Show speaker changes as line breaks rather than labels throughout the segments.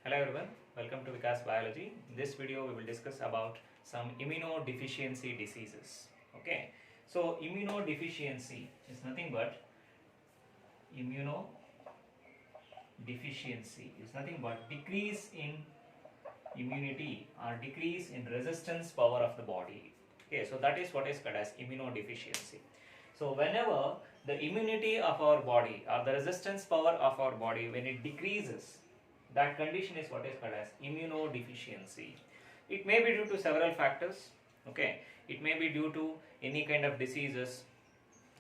Hello everyone, welcome to Vikas Biology. In this video we will discuss about some immunodeficiency diseases. Okay, so immunodeficiency is nothing but decrease in immunity or decrease in resistance power of the body. Okay, so that is what is called as immunodeficiency. So whenever the immunity of our body or the resistance power of our body, when it decreases, that condition is what is called as immunodeficiency. It may be due to several factors. Okay, it may be due to any kind of diseases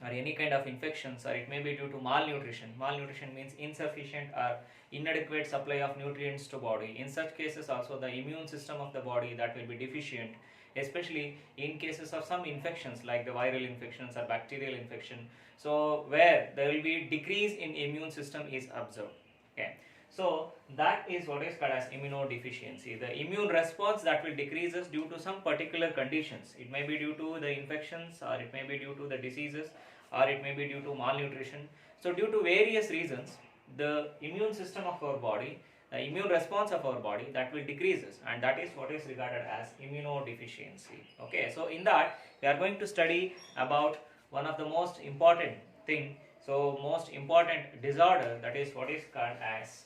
or any kind of infections, or it may be due to malnutrition. Malnutrition means insufficient or inadequate supply of nutrients to body. In such cases also the immune system of the body that will be deficient, especially in cases of some infections like the viral infections or bacterial infection, so where there will be decrease in immune system is observed. Okay, so that is what is called as immunodeficiency. The immune response that will decreases due to some particular conditions. It may be due to the infections, or it may be due to the diseases, or it may be due to malnutrition. So due to various reasons, the immune system of our body, the immune response of our body, that will decreases, and that is what is regarded as immunodeficiency. Okay, so in that we are going to study about one of the most important thing, so most important disorder, that is what is called as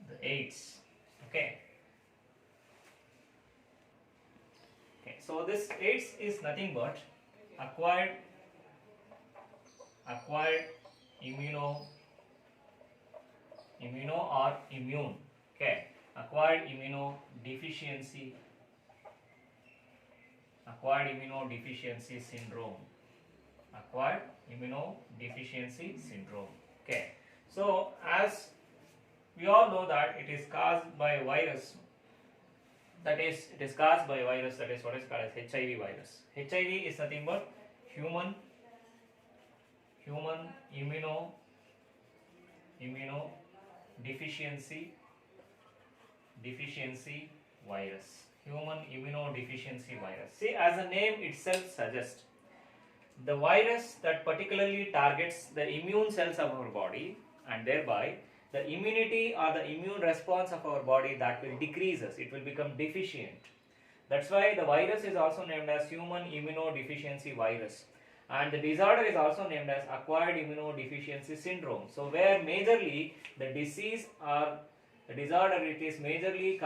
the AIDS. Okay, so this AIDS is nothing but acquired immuno or immune. Okay, acquired immunodeficiency syndrome. Acquired immunodeficiency syndrome. Okay, so as we all know that it is caused by a virus, that is what is called as HIV virus. HIV is nothing but human immunodeficiency virus. Human immunodeficiency virus. See, as the name itself suggests, the virus that particularly targets the immune cells of our body, and thereby the immunity or the immune response of our body that will decreases, it will become deficient. That's why the virus is also named as human immunodeficiency virus, and the disorder is also named as acquired immunodeficiency syndrome. So where majorly the disease or the disorder, it is majorly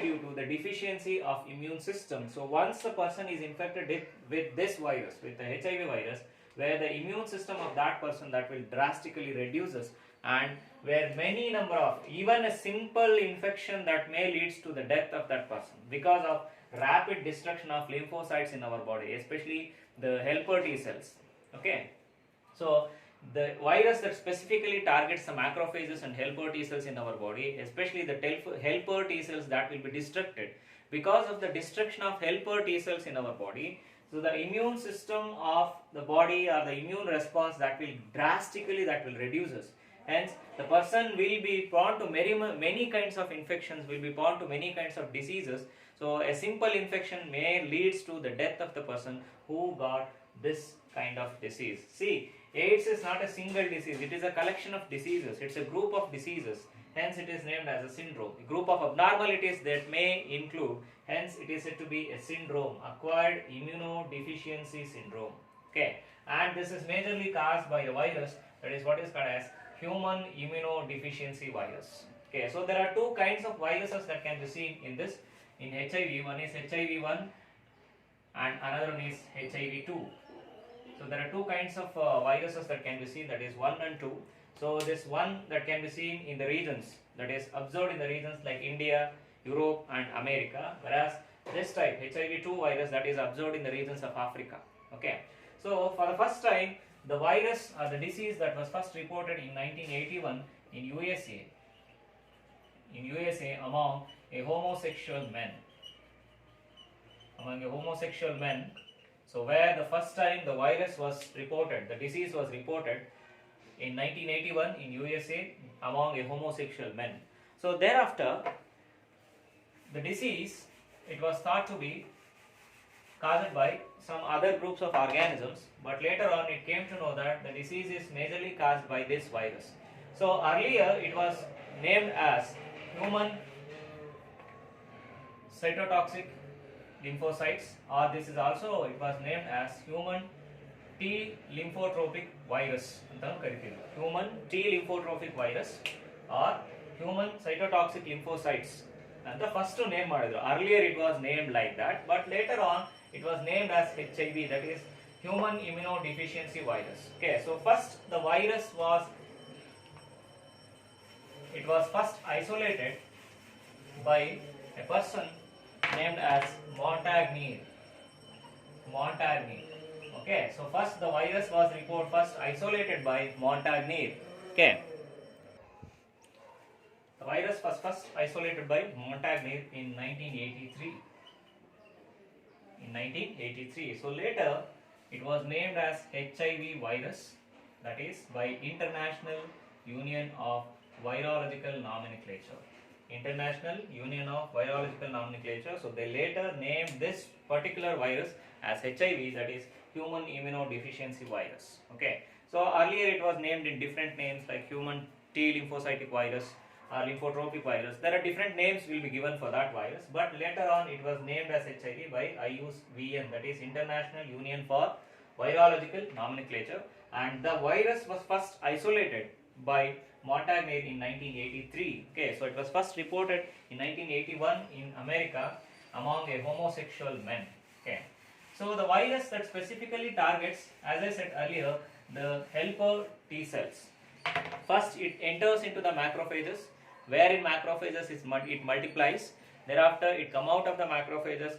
due to the deficiency of immune system. So once the person is infected with this virus, with the HIV virus, where the immune system of that person that will drastically reduces, and where many number of, even a simple infection that may leads to the death of that person because of rapid destruction of lymphocytes in our body, especially the helper T cells. Okay, so the virus that specifically targets the macrophages and helper T cells in our body, especially the helper T cells that will be destructed. Because of the destruction of helper T cells in our body, so the immune system of the body or the immune response that will drastically reduces. Hence, the person will be prone to many kinds of infections, will be prone to many kinds of diseases. So a simple infection may leads to the death of the person who got this kind of disease. See, AIDS is not a single disease, it is a collection of diseases, it's a group of diseases, hence it is named as a syndrome. A group of abnormalities that may include, hence it is said to be a syndrome, acquired immunodeficiency syndrome. Okay, and this is majorly caused by a virus, that is what is called as human immunodeficiency virus. Okay, so there are two kinds of viruses that can be seen in this, in HIV. One is HIV-1 and another one is HIV-2. So there are two kinds of viruses that can be seen, that is 1 and 2. So this one that can be seen in the regions, that is observed in the regions like India, Europe and America, whereas this type HIV-2 virus that is observed in the regions of Africa. Okay, so for the first time, the virus or the disease that was first reported in 1981 in USA among a homosexual men. So where the first time the virus was reported, the disease was reported in 1981 in USA among a homosexual men. So thereafter, the disease, it was thought to be caused by some other groups of organisms, but later on it came to know that the disease is majorly caused by this virus. So earlier it was named as human cytotoxic lymphocytes, or this is also it was named as human T lymphotropic virus. Human T lymphotropic virus or human cytotoxic lymphocytes. And the first name earlier it was named like that, but later on it was named as HIV, that is human immunodeficiency virus. Okay, so first the virus was first isolated by a person named as Montagnier. Okay, so first the virus was first isolated by Montagnier. Okay, the virus was first isolated by Montagnier in 1983. So later it was named as HIV virus, that is by International Union of Virological Nomenclature. So they later named this particular virus as HIV, that is human immunodeficiency virus. Okay, so earlier it was named in different names like human T lymphocytic virus or lymphotropic virus. There are different names will be given for that virus, but later on it was named as HIV by IUCN, that is International Union for Virological Nomenclature, and the virus was first isolated by Montagnier in 1983. Okay, so it was first reported in 1981 in America among a homosexual men. Okay, so the virus that specifically targets, as I said earlier, the helper T cells. First it enters into the macrophages, where in macrophages it multiplies. Thereafter it come out of the macrophages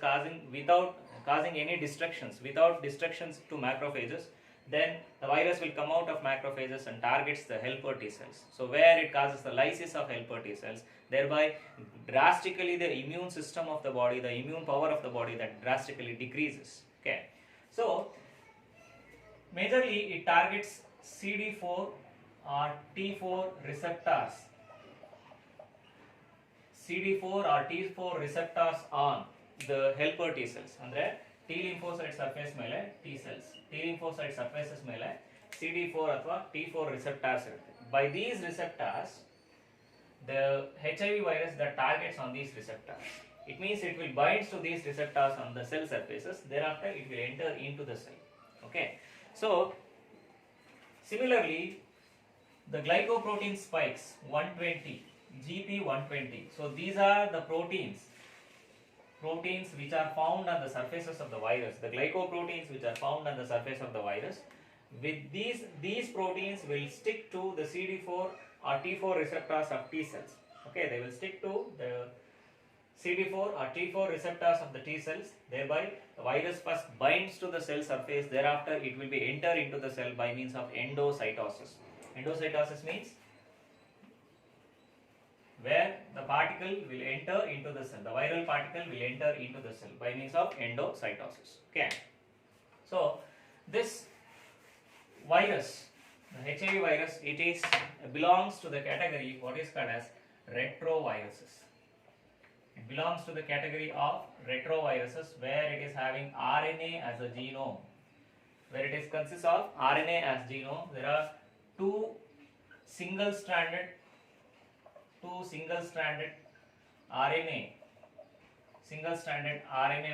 without causing any destructions to macrophages. Then the virus will come out of macrophages and targets the helper T cells. So where it causes the lysis of helper T cells, thereby drastically the immune system of the body, the immune power of the body, that drastically decreases. Okay, so majorly it targets CD4 or T4 receptors. CD4 or T4 receptors on the helper T cells. Andre T lymphocyte surface mele T cells, T lymphocyte surfaces mele CD4 athwa T4 receptors irutte. By these receptors, the HIV virus that targets on these receptors, it means it will bind to these receptors on the cell surfaces. Thereafter it will enter into the cell. Okay, so similarly the glycoprotein spikes 120, GP120. So these are the proteins which are found on the surfaces of the virus, the glycoproteins which are found on the surface of the virus. With these proteins will stick to the CD4 or T4 receptors of T cells. Okay, they will stick to the CD4 or T4 receptors of the T cells. Thereby the virus first binds to the cell surface, thereafter it will be enter into the cell by means of endocytosis. Endocytosis means where the particle will enter into the cell, the viral particle will enter into the cell by means of endocytosis. Okay, so this virus, the HIV virus, it belongs to the category what is called as retroviruses. It belongs to the category of retroviruses, where it is having RNA as a genome. Where it consists of RNA as genome, there are two single-stranded RNA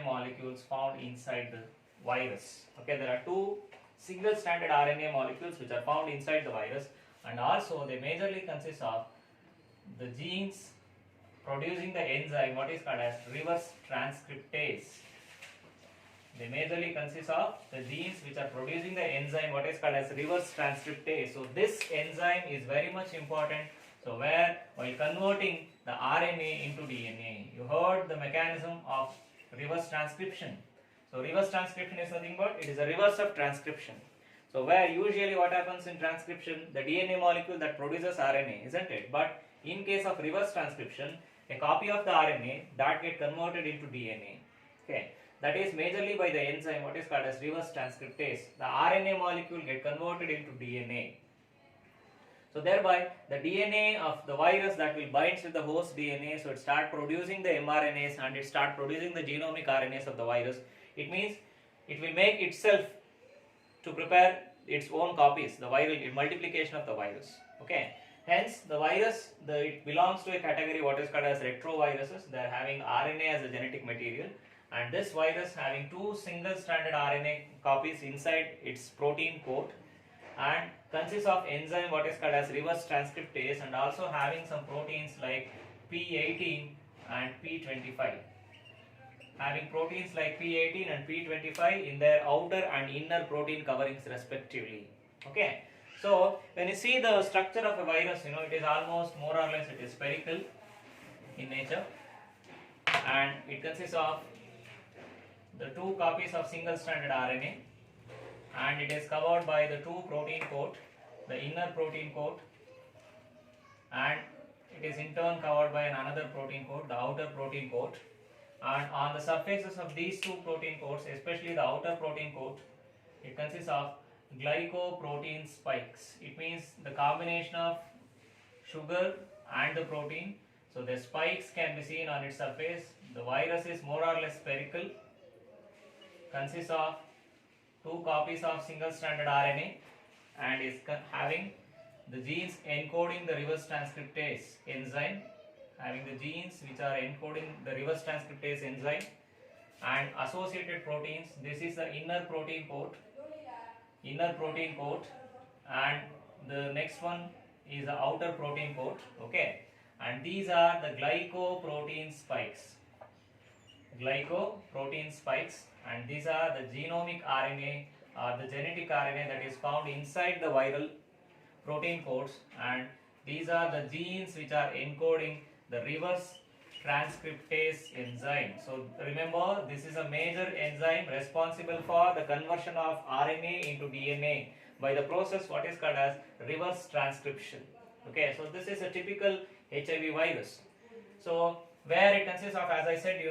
molecules found inside the virus. Okay, there are two single-stranded RNA molecules which are found inside the virus, and also they majorly consist of the genes producing the enzyme what is called as reverse transcriptase. They majorly consist of the genes which are producing the enzyme what is called as reverse transcriptase. So this enzyme is very much important. So where while converting the RNA into DNA, you heard the mechanism of reverse transcription. So reverse transcription is nothing but it is a reverse of transcription. So where usually what happens in transcription, the DNA molecule that produces RNA, isn't it? But in case of reverse transcription, a copy of the RNA that get converted into DNA. Okay, that is majorly by the enzyme what is called as reverse transcriptase. The RNA molecule get converted into DNA. So thereby the DNA of the virus that will binds with the host DNA, so it start producing the mRNAs and it start producing the genomic RNAs of the virus. It means it will make itself to prepare its own copies, the viral multiplication of the virus. Okay, Hence, the virus, it belongs to a category what is called as retroviruses. They are having RNA as a genetic material, and this virus having two single-stranded RNA copies inside its protein coat, and consists of enzyme what is called as reverse transcriptase, and also having some proteins like P18 and P25. Having proteins like P18 and P25 in their outer and inner protein coverings respectively. Okay. So when you see the structure of a virus, it is almost more or less it is spherical in nature, and it consists of the two copies of single-stranded RNA, and it is covered by the two protein coat, the inner protein coat, and it is in turn covered by another protein coat, the outer protein coat. And on the surfaces of these two protein coats, especially the outer protein coat, it consists of glycoprotein spikes. It means the combination of sugar and the protein. So the spikes can be seen on its surface. The virus is more or less spherical, consists of two copies of single-stranded RNA, and is having the genes encoding the reverse transcriptase enzyme, having the genes which are encoding the reverse transcriptase enzyme and associated proteins. This is the inner protein coat, and the next one is the outer protein coat. Okay, and these are the glycoprotein spikes, and these are the genomic RNA or the genetic RNA that is found inside the viral protein coats, and these are the genes which are encoding the reverse transcriptase enzyme. So remember, this is a major enzyme responsible for the conversion of RNA into DNA by the process what is called as reverse transcription. Okay, so this is a typical HIV virus. So where it consists of, as I said,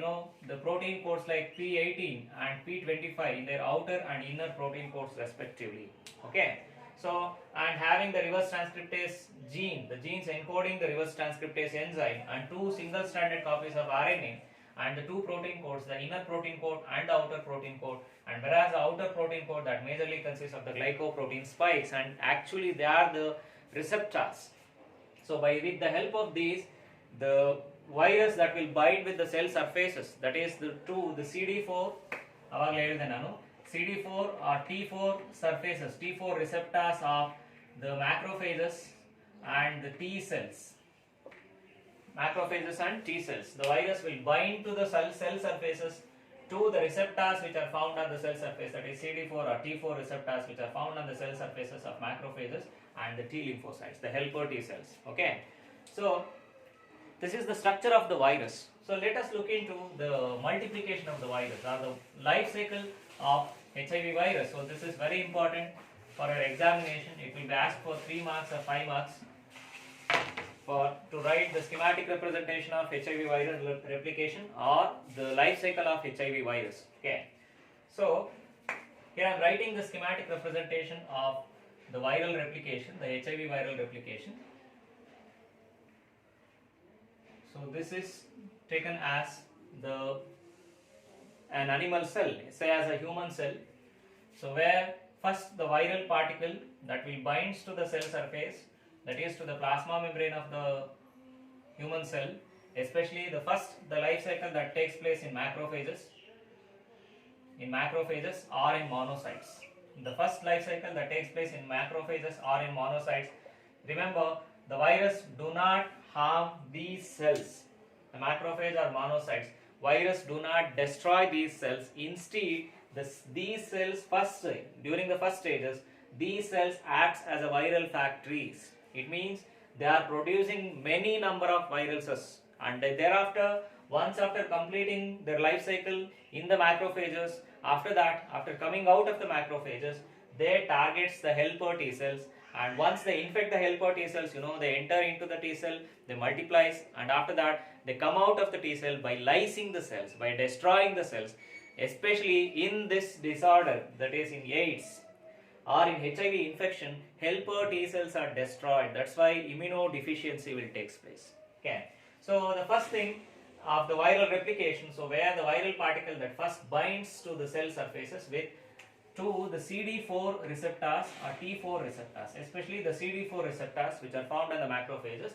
the protein coats like P18 and P25 in their outer and inner protein coats respectively. Okay, so and having the reverse transcriptase gene, the genes encoding the reverse transcriptase enzyme, and two single-stranded copies of RNA, and the two protein coats, the inner protein coat and the outer protein coat, and whereas the outer protein coat that majorly consists of the glycoprotein spikes, and actually they are the receptors. So with the help of these, the virus that will bind with the cell surfaces, that is the CD4, CD4 or T4 surfaces, T4 receptors of the macrophages and the T cells. Macrophages and T cells. The virus will bind to the cell surfaces to the receptors which are found on the cell surface, that is CD4 or T4 receptors which are found on the cell surfaces of macrophages and the T lymphocytes, the helper T cells. Okay. So this is the structure of the virus. So let us look into the multiplication of the virus or the life cycle of HIV virus. So this is very important for our examination. It will be asked for 3 marks or 5 marks to write the schematic representation of HIV virus replication or the life cycle of HIV virus. Okay. So here I am writing the schematic representation of the viral replication, the HIV viral replication. So this is taken as an animal cell, say as a human cell. So where first the viral particle that will binds to the cell surface, that is to the plasma membrane of the human cell, especially the life cycle that takes place in macrophages or in monocytes. The first life cycle that takes place in macrophages or in monocytes. Remember, the virus do not harm these cells, the macrophage or monocytes. Virus do not destroy these cells. Instead, these cells during the first stages, these cells acts as a viral factories. It means they are producing many number of viruses, and thereafter, once after completing their life cycle in the macrophages, after coming out of the macrophages, they targets the helper T cells, and once they infect the helper T cells, they enter into the T cell, they multiplies, and after that they come out of the T cell by lysing the cells, by destroying the cells. Especially in this disorder, that is in AIDS or in HIV infection, helper T cells are destroyed. That's why immunodeficiency will take place. Okay. So the first thing of the viral replication, so where the viral particle that first binds to the cell surfaces with to the CD4 receptors or T4 receptors, especially the CD4 receptors which are found in the macrophages.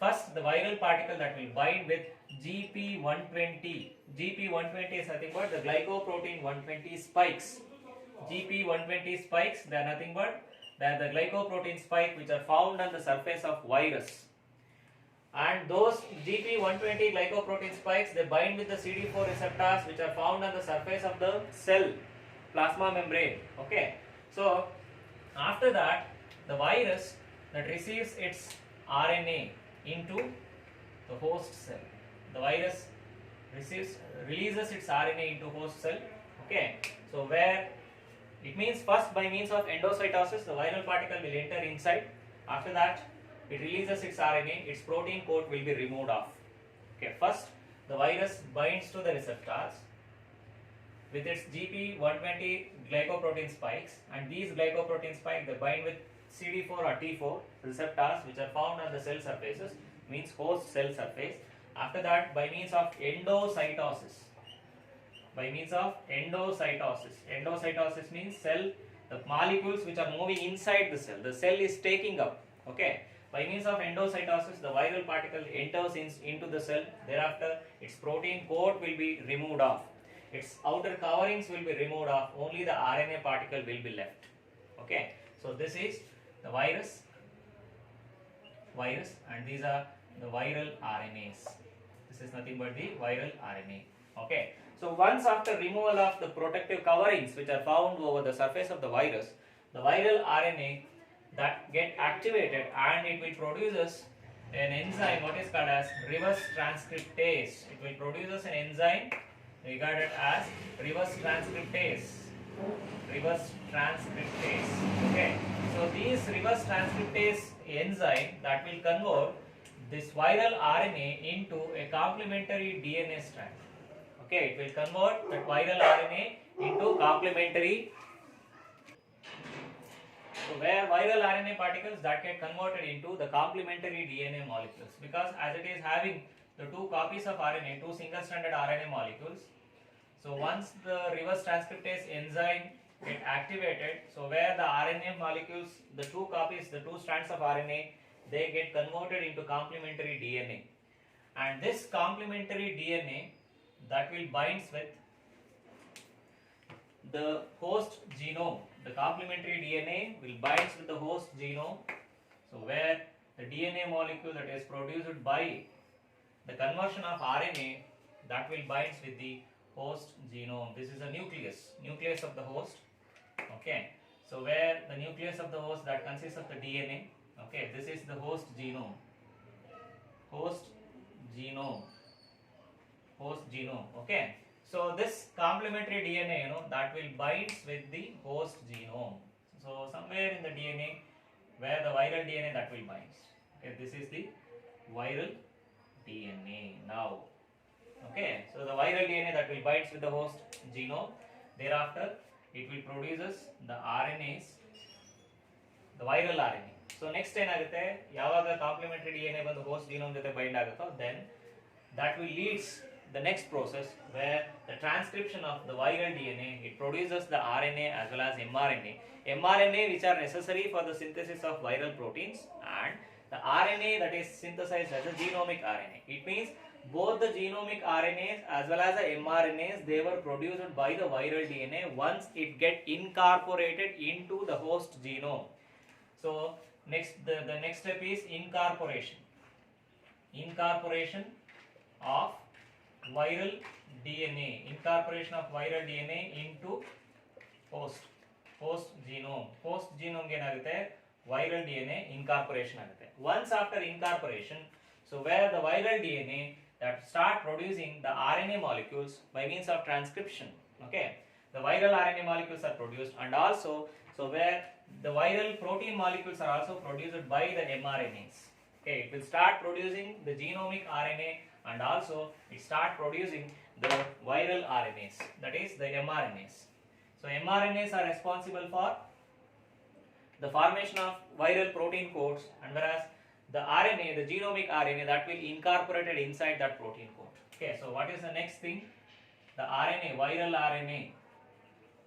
First, the viral particle that will bind with GP120. GP120 is nothing but the glycoprotein 120 spikes. GP120 spikes, they are nothing but they are the glycoprotein spike which are found on the surface of virus. And those GP120 glycoprotein spikes, they bind with the CD4 receptors which are found on the surface of the cell plasma membrane. Okay, so after that, the virus that receives its RNA into the host cell, the virus releases its RNA into host cell. Okay, so where it means first by means of endocytosis, the viral particle will enter inside. After that, it releases its RNA, its protein coat will be removed off. Okay, first the virus binds to the receptors with its GP120 glycoprotein spikes, and these glycoprotein spikes, they bind with CD4 or T4 receptors which are found on the cell surfaces, means host cell surface. After that, by means of endocytosis, endocytosis means cell, the molecules which are moving inside the cell is taking up. Okay, by means of endocytosis, the viral particle enters into the cell. Thereafter, its protein coat will be removed off. Its outer coverings will be removed off. Only the RNA particle will be left. Okay, so this is the virus, and these are the viral RNAs. This is nothing but the viral RNA. Okay, so once after removal of the protective coverings which are found over the surface of the virus, the viral RNA that get activated and it will produces an enzyme what is called as reverse transcriptase. It will produces an enzyme regarded as reverse transcriptase. Okay, so these reverse transcriptase enzyme that will convert this viral RNA into a complementary DNA strand. Okay, it will convert that viral RNA into complementary. So where viral RNA particles that get converted into the complementary DNA molecules, because as it is having the two copies of RNA, two single-stranded RNA molecules. So once the reverse transcriptase enzyme get activated, so where the RNA molecules, the two copies, the two strands of RNA, they get converted into complementary DNA, and this complementary DNA that will binds with the host genome. The complementary DNA will binds with the host genome. So where the DNA molecule that is produced by the conversion of RNA that will binds with the host genome. This is a nucleus of the host. Okay, so where the nucleus of the host that consists of the DNA. Okay, this is the host genome. Okay, so this complementary DNA, that will binds with the host genome. So somewhere in the DNA where the viral DNA that will binds. Okay, this is the viral DNA now. Okay, so the viral DNA that will binds with the host genome. Thereafter, it will produces the RNAs, the viral RNA. So next ಏನಾಗುತ್ತೆ ಯಾವಾಗ complementary DNA ಬಂದು host genome ಜೊತೆ bind ಆಗುತ್ತೋ, then that will leads the next process where the transcription of the viral DNA, it produces the RNA as well as mRNA which are necessary for the synthesis of viral proteins, and the RNA that is synthesized as a genomic RNA. It means both the genomic RNAs as well as the mRNAs, they were produced by the viral DNA once it get incorporated into the host genome. So next the next step is incorporation of viral DNA, into host genome. Host genome ಗೆ ಏನಾಗುತ್ತೆ viral DNA incorporation ಆಗುತ್ತೆ. Once after incorporation, so where the viral DNA that start producing the RNA molecules by means of transcription. Okay, the viral RNA molecules are produced, and also so where the viral protein molecules are also produced by the mRNAs. Okay, it will start producing the genomic RNA, and also it start producing the viral RNAs, that is the mRNAs. So mRNAs are responsible for the formation of viral protein coats, and whereas the RNA, the genomic RNA, that will incorporated inside that protein coat. Okay, so what is the next thing? The RNA,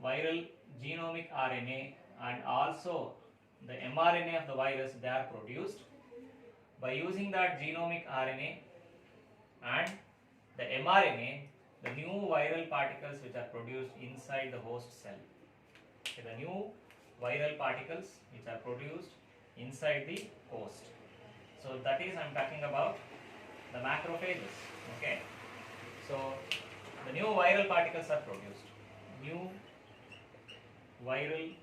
viral genomic RNA and also the mRNA of the virus, they are produced. By using that genomic RNA and the mRNA, the new viral particles which are produced inside the host cell. Okay, the new viral particles which are produced inside the host. So that is, I am talking about the macrophages. Okay. So the new viral particles are produced. New viral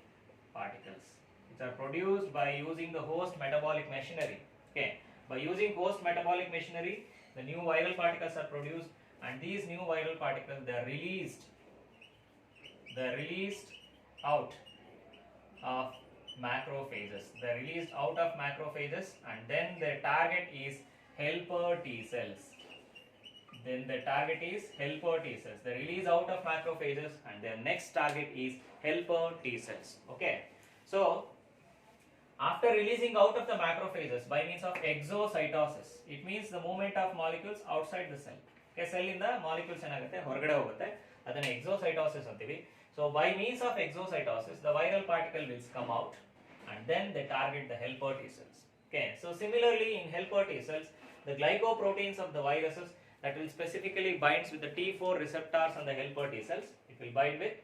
particles which are produced by using the host metabolic machinery. Okay. By using host metabolic machinery, the new viral particles are produced, and these new viral particles, they are released out of macrophages. They are released out of macrophages, and then their target is helper T cells. Then the target is helper T cells. They release out of macrophages, and their next target is helper T cells. Okay. So after releasing out of the macrophages by means of exocytosis, it means the movement of molecules outside the cell. Okay, cell in the molecules ಏನಾಗುತ್ತೆ ಹೊರಗಡೆ ಹೋಗುತ್ತೆ, ಅದನ್ನ exocytosis ಅಂತೀವಿ. So by means of exocytosis, the viral particle will come out, and then they target the helper T cells. Okay, so similarly in helper T cells, the glycoproteins of the viruses that will specifically binds with the T4 receptors on the helper T cells. It will bind with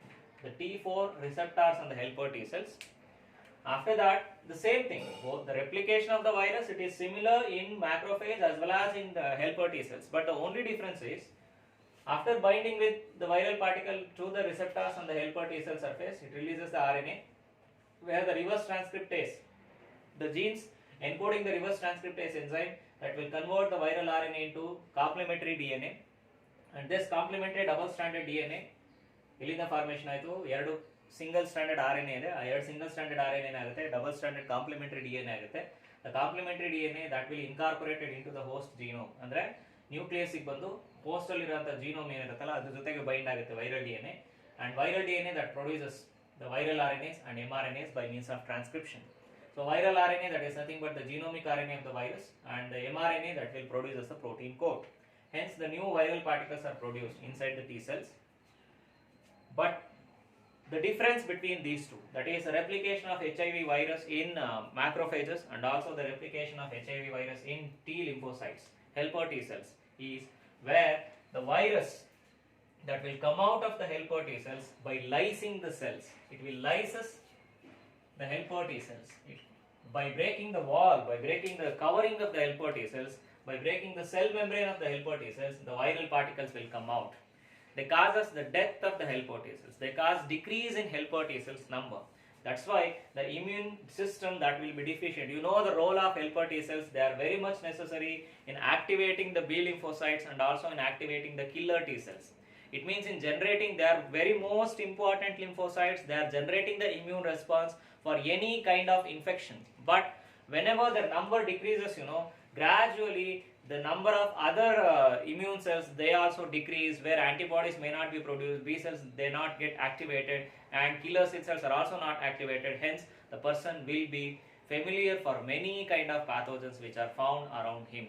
the T4 receptors on the helper T cells. After that, the same thing, both the replication of the virus, it is similar in macrophage as well as in the helper T cells, but the only difference is, after binding with the viral particle to the receptors on the helper T cell surface, it releases the RNA, where the reverse transcriptase, the genes encoding the reverse transcriptase enzyme that will convert the viral RNA into complementary DNA, and this complementary double stranded DNA ಇಲ್ಲಿಂದ formation ಆಯಿತು, ಎರಡು single standard RNA ಇದೆ, ಆ ಎರಡು single standard RNA ಏನಾಗುತ್ತೆ, double standard complementary DNA ಆಗುತ್ತೆ. The complementary DNA that will incorporated into the host genome, ಅಂದರೆ ನ್ಯೂಕ್ಲಿಯಸ್ಗೆ ಬಂದು ಹೋಸ್ಟ್ ಅಲ್ಲಿ ಇರುವಂಥ ಜೀನೋಮ್ ಏನಿರುತ್ತಲ್ಲ ಅದ್ರ ಜೊತೆಗೆ ಬೈಂಡ್ ಆಗುತ್ತೆ viral DNA, and viral DNA that produces the viral RNAs and mRNAs by means of transcription. So viral RNA, that is nothing but the genomic RNA of the virus, and the mRNA that will produce as a protein coat. Hence the new viral particles are produced inside the T cells. But the difference between these two, that is the replication of HIV virus in macrophages and also the replication of HIV virus in T lymphocytes, helper T cells, is where the virus that will come out of the helper T cells by lysing the cells, it will lyses the helper T cells. By breaking the wall, by breaking the covering of the helper T cells, by breaking the cell membrane of the helper T cells, the viral particles will come out. They causes the death of the helper T cells. They cause decrease in helper T cells number. That's why the immune system that will be deficient. You know the role of helper T cells. They are very much necessary in activating the B lymphocytes and also in activating the killer T cells. It means in generating, they are very most important lymphocytes. They are generating the immune response for any kind of infection. But whenever the number decreases, gradually the number of other immune cells, they also decrease, where antibodies may not be produced, B cells, they not get activated, and killer cells are also not activated. Hence the person will be familiar for many kind of pathogens which are found around him,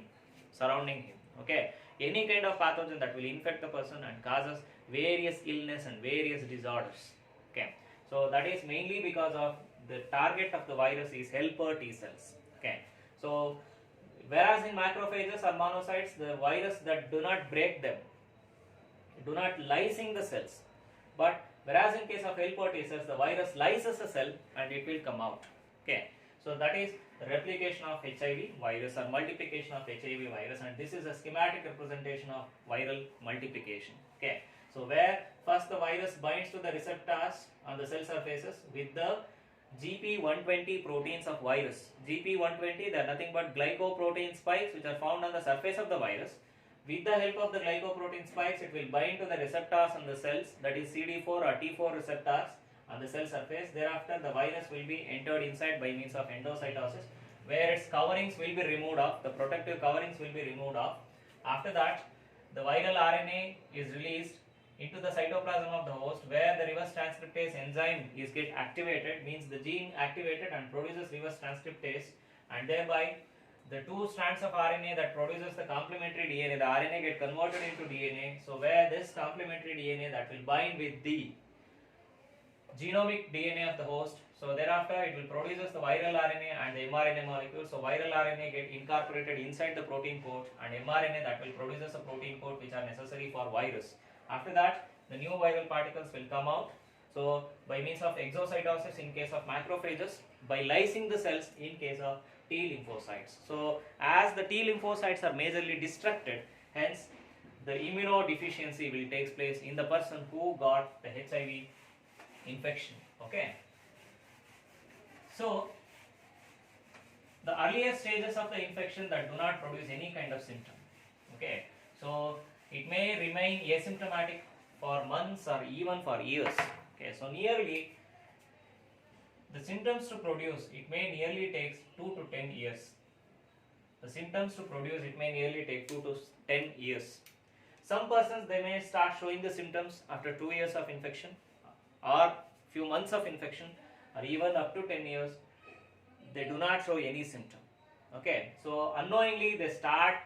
surrounding him. Okay, any kind of pathogen that will infect the person and causes various illness and various disorders. Okay, so that is mainly because of the target of the virus is helper T cells. Okay, so whereas in macrophages or monocytes, the virus that do not break them, do not lysing the cells, but whereas in case of helper T cells, the virus lyses a cell and it will come out. Okay, so that is the replication of HIV virus or multiplication of HIV virus, and this is a schematic representation of viral multiplication. Okay, so where first the virus binds to the receptors on the cell surfaces with the GP120 proteins of virus. GP120, they are nothing but glycoprotein spikes which are found on the surface of the virus. With the help of the glycoprotein spikes, it will bind to the receptors on the cells, that is CD4 or T4 receptors on the cell surface. Thereafter the virus will be entered inside by means of endocytosis, where its coverings will be removed off, the protective coverings will be removed off. After that, the viral RNA is released into the cytoplasm of the host, where the reverse transcriptase enzyme is get activated, means the gene activated and produces reverse transcriptase, and thereby the two strands of RNA that produces the complementary DNA, the RNA get converted into DNA. So where this complementary DNA that will bind with the genomic DNA of the host. So thereafter it will produces the viral RNA and the mRNA molecule. So viral RNA get incorporated inside the protein coat, and mRNA that will produces a protein coat which are necessary for virus. After that, the new viral particles will come out. So by means of exocytosis in case of macrophages, by lysing the cells in case of T lymphocytes. So as the T lymphocytes are majorly destructed, hence the immunodeficiency will take place in the person who got the HIV infection. Okay. So the earlier stages of the infection that do not produce any kind of symptom. Okay. So it may remain asymptomatic for months or even for years. Okay. So nearly the symptoms to produce, it may nearly takes 2 to 10 years. The symptoms to produce, it may nearly take 2 to 10 years. Some persons, they may start showing the symptoms after 2 years of infection, or few months of infection, or even up to 10 years they do not show any symptom. Okay, so unknowingly they start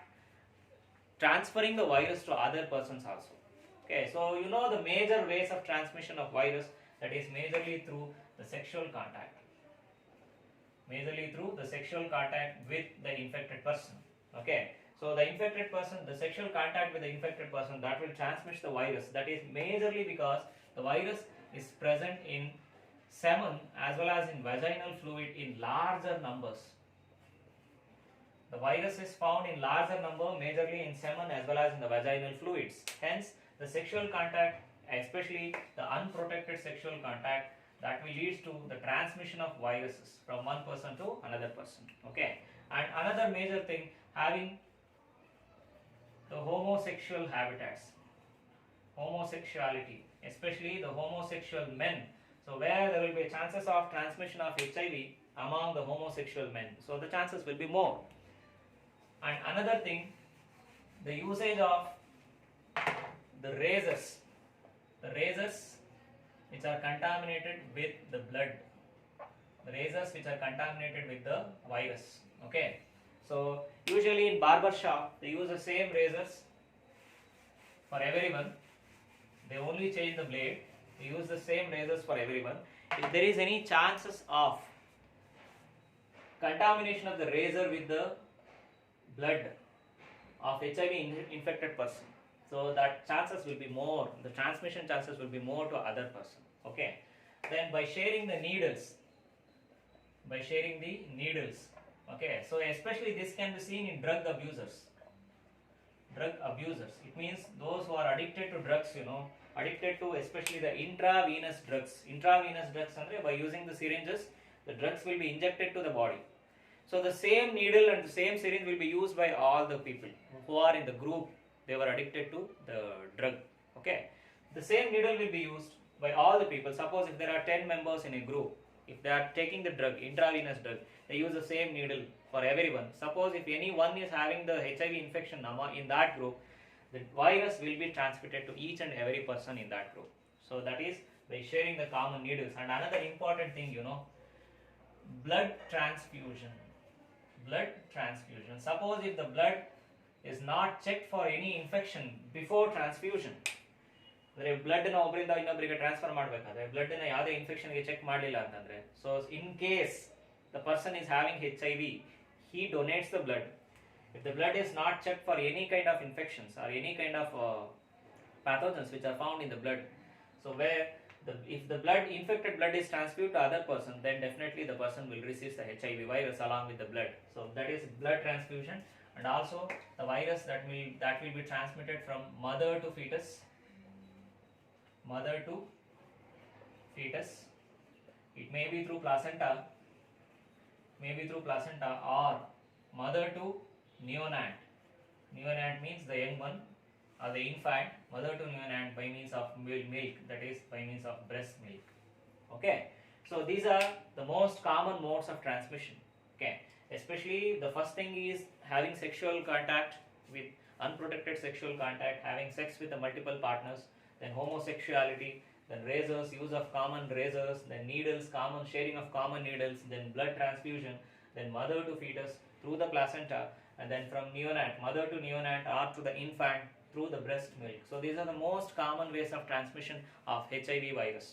transferring the virus to other persons also. Okay, so you know the major ways of transmission of virus, that is majorly through the sexual contact. Majorly through the sexual contact with the infected person. Okay, so the infected person, the sexual contact with the infected person, that will transmit the virus. That is majorly because the virus is present in semen as well as in vaginal fluid in larger numbers. The virus is found in larger number majorly in semen as well as in the vaginal fluids. Hence, the sexual contact, especially the unprotected sexual contact, that will lead to the transmission of viruses from one person to another person. Okay, and another major thing, having the homosexual habitats, homosexuality, especially the homosexual men. So where there will be chances of transmission of HIV among the homosexual men, so the chances will be more. And another thing, the usage of the razors which are contaminated with the blood, the razors which are contaminated with the virus. Okay, so usually in barber shop they use the same razors for everyone. They only change the blade. They use the same razors for everyone. If there is any chances of contamination of the razor with the blood of HIV infected person, so that chances will be more, the transmission chances will be more to other person. Okay, then by sharing the needles, okay, so especially this can be seen in drug abusers. It means those who are addicted to drugs, addicted to especially the intravenous drugs. Andre, by using the syringes, the drugs will be injected to the body. So the same needle and the same syringe will be used by all the people who are in the group, they were addicted to the drug. Okay, the same needle will be used by all the people. Suppose if there are 10 members in a group, if they are taking the drug, intravenous drug, they use the same needle for everyone. Suppose if any one is having the HIV infection in that group, the virus will be transmitted to each and every person in that group. So that is by sharing the common needles. And another important thing, blood transfusion. Suppose if the blood is not checked for any infection before transfusion, blood na ಒಬ್ಬರಿಂದ ಇನ್ನೊಬ್ಬರಿಗೆ transfer ಮಾಡಬೇಕಾದ್ರೆ blood na ಯಾವುದೇ infection ಗೆ check ಮಾಡಲಿಲ್ಲ ಅಂತಂದ್ರೆ, so in case the person is having HIV, he donates the blood. If the blood is not checked for any kind of infections or any kind of pathogens which are found in the blood, so where if the infected blood is transfused to other person, then definitely the person will receive the HIV virus along with the blood. So that is blood transfusion. And also the virus that will be transmitted from mother to fetus. It may be through placenta, or mother to neonate. Neonate means the young one or the infant. Mother to neonate by means of milk, that is by means of breast milk. Okay, so these are the most common modes of transmission. Okay, especially the first thing is having sexual contact with unprotected sexual contact, having sex with the multiple partners, then homosexuality, then razors, use of common razors, then needles, common sharing of common needles, then blood transfusion, then mother to fetus through the placenta, and then from neonate, mother to neonate, or to the infant through the breast milk. So these are the most common ways of transmission of HIV virus.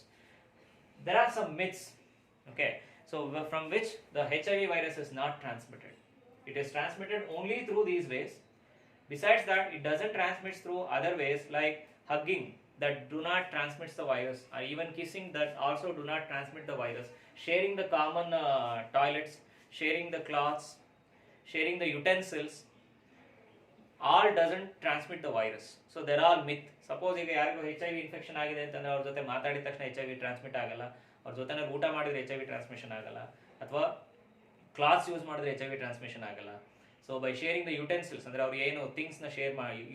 there are some myths, okay, so from which the HIV virus is not transmitted. It is transmitted only through these ways. Besides that, it doesn't transmit through other ways like hugging that do not transmit the virus, or even kissing that also do not transmit the virus, sharing the common toilets, sharing the cloths, sharing the utensils, all doesn't transmit the virus. So they're all myth. Suppose ಈಗ ಯಾರಿಗೂ HIV infection ಆಗಿದೆ ಅಂತಂದ್ರೆ ಅವ್ರ ಜೊತೆ ಮಾತಾಡಿದ ತಕ್ಷಣ HIV transmit ಆಗಲ್ಲ, ಅವ್ರ ಜೊತೆ ಊಟ ಮಾಡಿದ್ರೆ HIV ಟ್ರಾನ್ಸ್ಮಿಷನ್ ಆಗಲ್ಲ, ಅಥವಾ ಕ್ಲಾತ್ಸ್ ಯೂಸ್ ಮಾಡಿದ್ರೆ HIV ಟ್ರಾನ್ಸ್ಮಿಷನ್ ಆಗಲ್ಲ. So by sharing the utensils ಅಂದರೆ ಅವ್ರು ಏನು ಥಿಂಗ್ಸ್ನ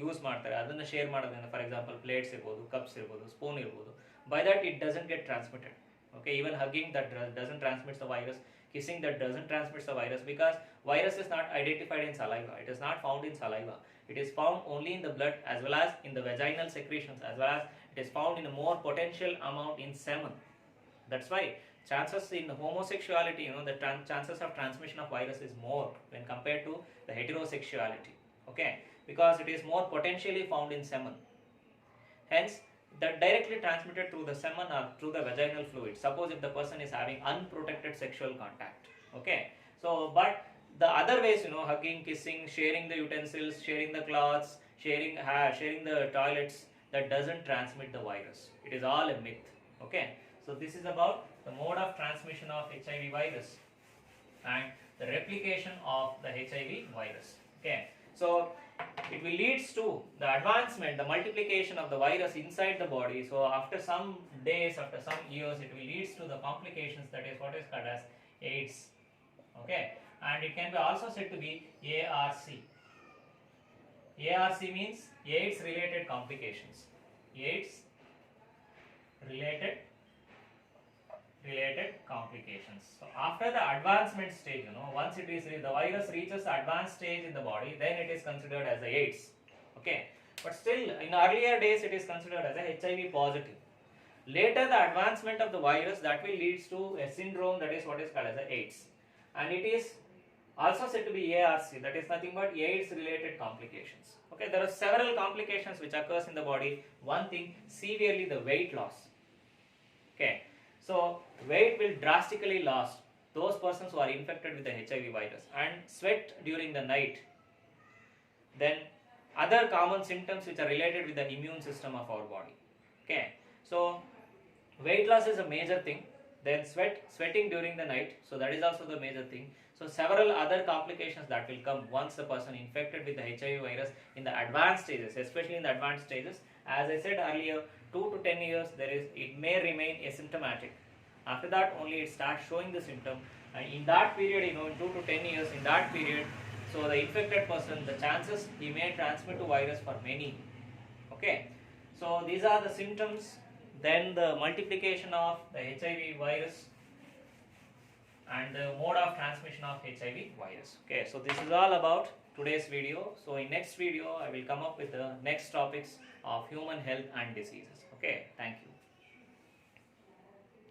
ಯೂಸ್ ಮಾಡ್ತಾರೆ ಅದನ್ನು ಶೇರ್ ಮಾಡೋದ್ರಿಂದ, ಫಾರ್ ಎಕ್ಸಾಂಪಲ್ ಪ್ಲೇಟ್ಸ್ ಇರ್ಬೋದು, ಕಪ್ಸ್ ಇರ್ಬೋದು, ಸ್ಪೂನ್ ಇರ್ಬೋದು, by that it doesn't get transmitted. Okay, even hugging that doesn't transmit the virus, kissing that doesn't transmit the virus, because virus is not identified in saliva. It is not found in saliva. It is found only in the blood as well as in the vaginal secretions, as well as it is found in a more potential amount in semen. That's why chances in homosexuality, the chances of transmission of virus is more when compared to the heterosexuality. Okay, because it is more potentially found in semen. Hence, that directly transmitted through the semen or through the vaginal fluid. Suppose if the person is having unprotected sexual contact. Okay, so but the other ways, hugging, kissing, sharing the utensils, sharing the cloths, sharing the toilets, that doesn't transmit the virus. It is all a myth. Okay, so this is about the mode of transmission of HIV virus and the replication of the HIV virus. Okay, so it will leads to the advancement, the multiplication of the virus inside the body. So after some days, after some years, it will leads to the complications, that is what is called as AIDS. Okay, and it can be also said to be ARC. ARC means AIDS related complications. AIDS related complications. So after the advancement stage, once it is the virus reaches the advanced stage in the body, then it is considered as the AIDS. Okay, but still in earlier days it is considered as a HIV positive. Later the advancement of the virus, that will leads to a syndrome, that is what is called as the AIDS, and it is also said to be ARC, that is nothing but AIDS related complications. Okay, there are several complications which occurs in the body. One thing, severely the weight loss. Okay, so weight will drastically lost those persons who are infected with the HIV virus, and sweat during the night. Then other common symptoms which are related with the immune system of our body. Okay, so weight loss is a major thing. Then sweating during the night, so that is also the major thing. So several other complications that will come once the person infected with the HIV virus in the advanced stages, especially in the advanced stages. As I said earlier, 2 to 10 years it may remain asymptomatic. After that only it starts showing the symptom, and in that period, in 2 to 10 years, in that period, so the infected person, the chances he may transmit to virus for many. Okay, so these are the symptoms. Then the multiplication of the HIV virus and the mode of transmission of HIV virus. Okay, so this is all about today's video. So in next video I will come up with the next topics of human health and diseases. Okay, thank you.